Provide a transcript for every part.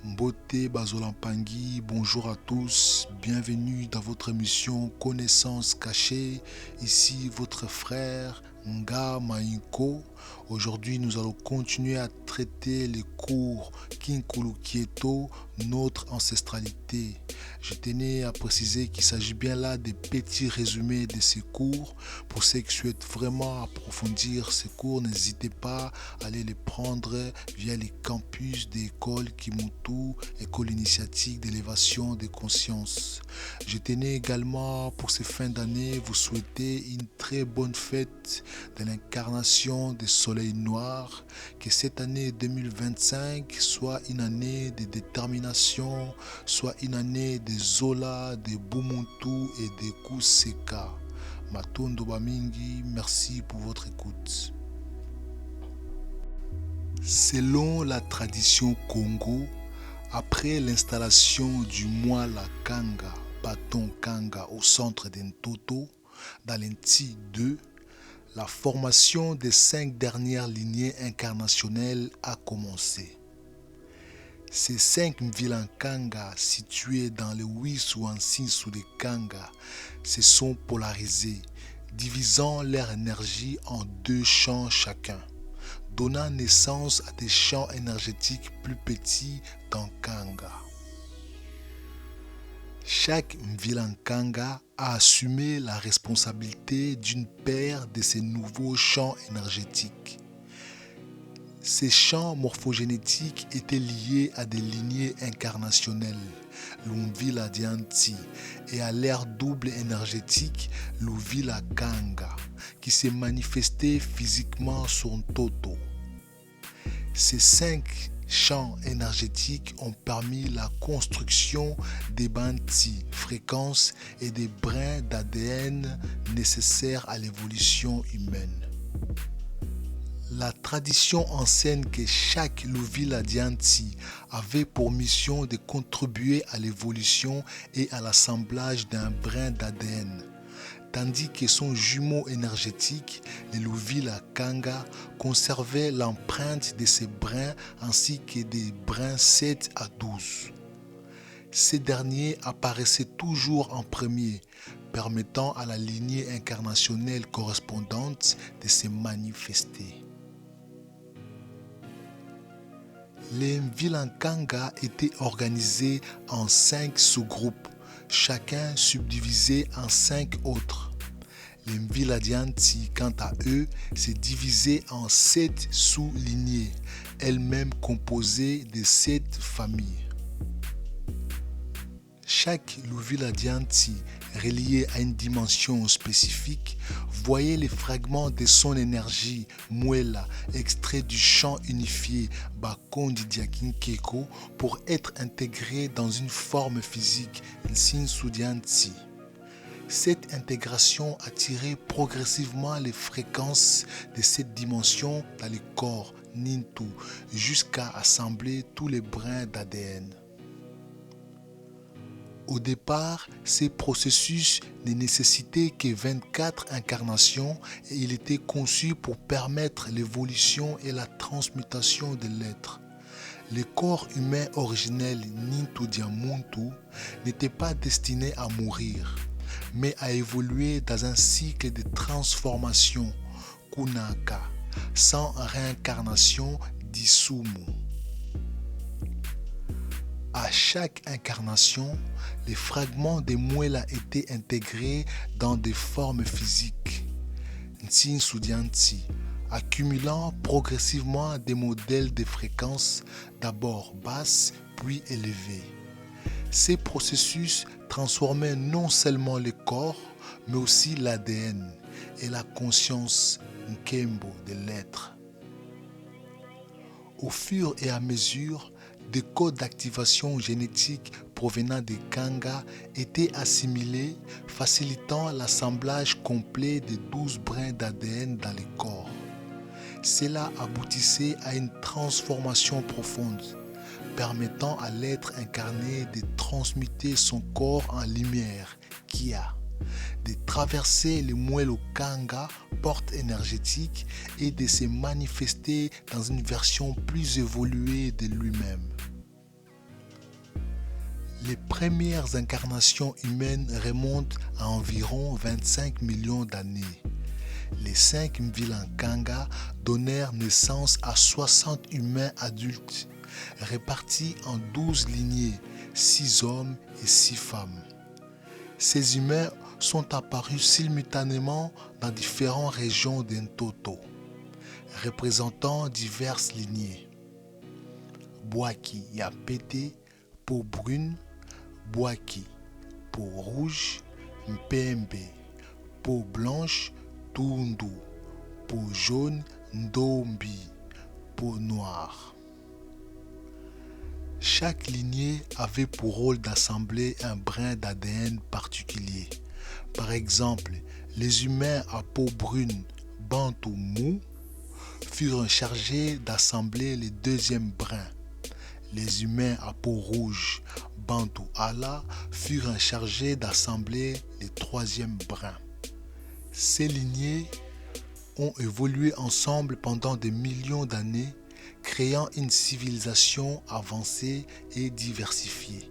Mbote Bazolampangi, bonjour à tous, bienvenue dans votre émission Connaissance cachée. Ici votre frère Nga Maïko. Aujourd'hui, nous allons continuer à traiter les cours Kinkulu Kieto, notre ancestralité. Je tenais à préciser qu'il s'agit bien là des petits résumés de ces cours. Pour ceux qui souhaitent vraiment approfondir ces cours, n'hésitez pas à aller les prendre via les campus des écoles Kimutu, école initiatique d'élévation des consciences. Je tenais également pour ces fins d'année vous souhaiter une très bonne fête de l'incarnation des soleils noirs, que cette année 2025 soit une année de détermination, soit une année de Zola, de Bumuntu et de Kuseka. Matondo Bamingi, merci pour votre écoute. Selon la tradition Congo, après l'installation du Mwala Kanga, bâton Kanga au centre d'Ntoto, dans l'Nti 2, la formation des 5 dernières lignées incarnationnelles a commencé. Ces 5 Mvilankanga situés dans les 8 Souansi sous les Kanga se sont polarisés, divisant leur énergie en 2 champs chacun, donnant naissance à des champs énergétiques plus petits dans Kanga. Chaque Mvilankanga a assumé la responsabilité d'une paire de ces nouveaux champs énergétiques. Ces champs morphogénétiques étaient liés à des lignées incarnationnelles, l'Umvila Dianti, et à l'air double énergétique, l'Uvila Kanga, qui s'est manifesté physiquement sur Ntoto. Ces 5 champs énergétiques ont permis la construction des bantis, fréquences et des brins d'ADN nécessaires à l'évolution humaine. La tradition enseigne que chaque Luvila Dianti avait pour mission de contribuer à l'évolution et à l'assemblage d'un brin d'ADN, tandis que son jumeau énergétique, le Luvila Kanga, conservait l'empreinte de ces brins ainsi que des brins 7 à 12. Ces derniers apparaissaient toujours en premier, permettant à la lignée incarnationnelle correspondante de se manifester. Les Mvilankanga étaient organisés en 5 sous-groupes, chacun subdivisé en 5 autres. Les Mviladianti, quant à eux, s'est divisé en 7 sous-lignées, elles-mêmes composées de 7 familles. Chaque Luviladianti, relié à une dimension spécifique, voyait les fragments de son énergie, Mwela, extraits du champ unifié Bakondi Diakinkeko pour être intégrés dans une forme physique, Nsinsudianti. Cette intégration attirait progressivement les fréquences de cette dimension dans les corps, Nintu, jusqu'à assembler tous les brins d'ADN. Au départ, ces processus ne nécessitaient que 24 incarnations et il était conçu pour permettre l'évolution et la transmutation de l'être. Le corps humain originel Nintu Diamuntu n'était pas destiné à mourir, mais à évoluer dans un cycle de transformation, Kunaka, sans réincarnation d'Isumu. À chaque incarnation, les fragments de Mwela étaient intégrés dans des formes physiques, Nsinsudianti, accumulant progressivement des modèles de fréquences d'abord basses puis élevées. Ces processus transformaient non seulement le corps, mais aussi l'ADN et la conscience Nkembo de l'être. Au fur et à mesure, des codes d'activation génétique provenant des Kanga étaient assimilés, facilitant l'assemblage complet des 12 brins d'ADN dans les corps. Cela aboutissait à une transformation profonde, permettant à l'être incarné de transmuter son corps en lumière, Kia, de traverser les Mwelo Kanga, porte énergétique, et de se manifester dans une version plus évoluée de lui-même. Les premières incarnations humaines remontent à environ 25 millions d'années. Les 5 Mvilankanga donnèrent naissance à 60 humains adultes, répartis en 12 lignées, 6 hommes et 6 femmes. Ces humains sont apparus simultanément dans différentes régions d'Entoto, représentant diverses lignées. Bwaki Yapete, peau brune, Bwaki, peau rouge, Mpembe, peau blanche, Tundu, peau jaune, Ndombi, peau noire. Chaque lignée avait pour rôle d'assembler un brin d'ADN particulier. Par exemple, les humains à peau brune, Bantu Mou, furent chargés d'assembler le deuxième brin. Les humains à peau rouge, Bantu Ala, furent chargés d'assembler le troisième brin. Ces lignées ont évolué ensemble pendant des millions d'années, créant une civilisation avancée et diversifiée.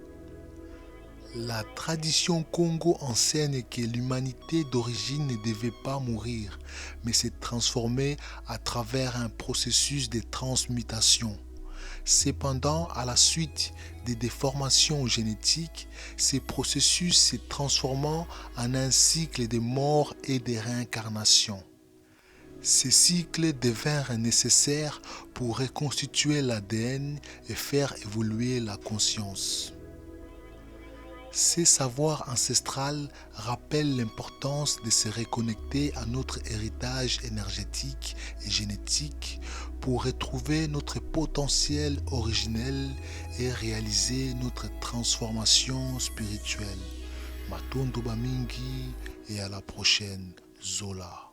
La tradition Congo enseigne que l'humanité d'origine ne devait pas mourir, mais s'est transformée à travers un processus de transmutation. Cependant, à la suite des déformations génétiques, ces processus se transformant en un cycle de mort et de réincarnation. Ces cycles devinrent nécessaires pour reconstituer l'ADN et faire évoluer la conscience. Ces savoirs ancestrales rappellent l'importance de se reconnecter à notre héritage énergétique et génétique pour retrouver notre potentiel originel et réaliser notre transformation spirituelle. Matondo Bamingi et à la prochaine, Zola.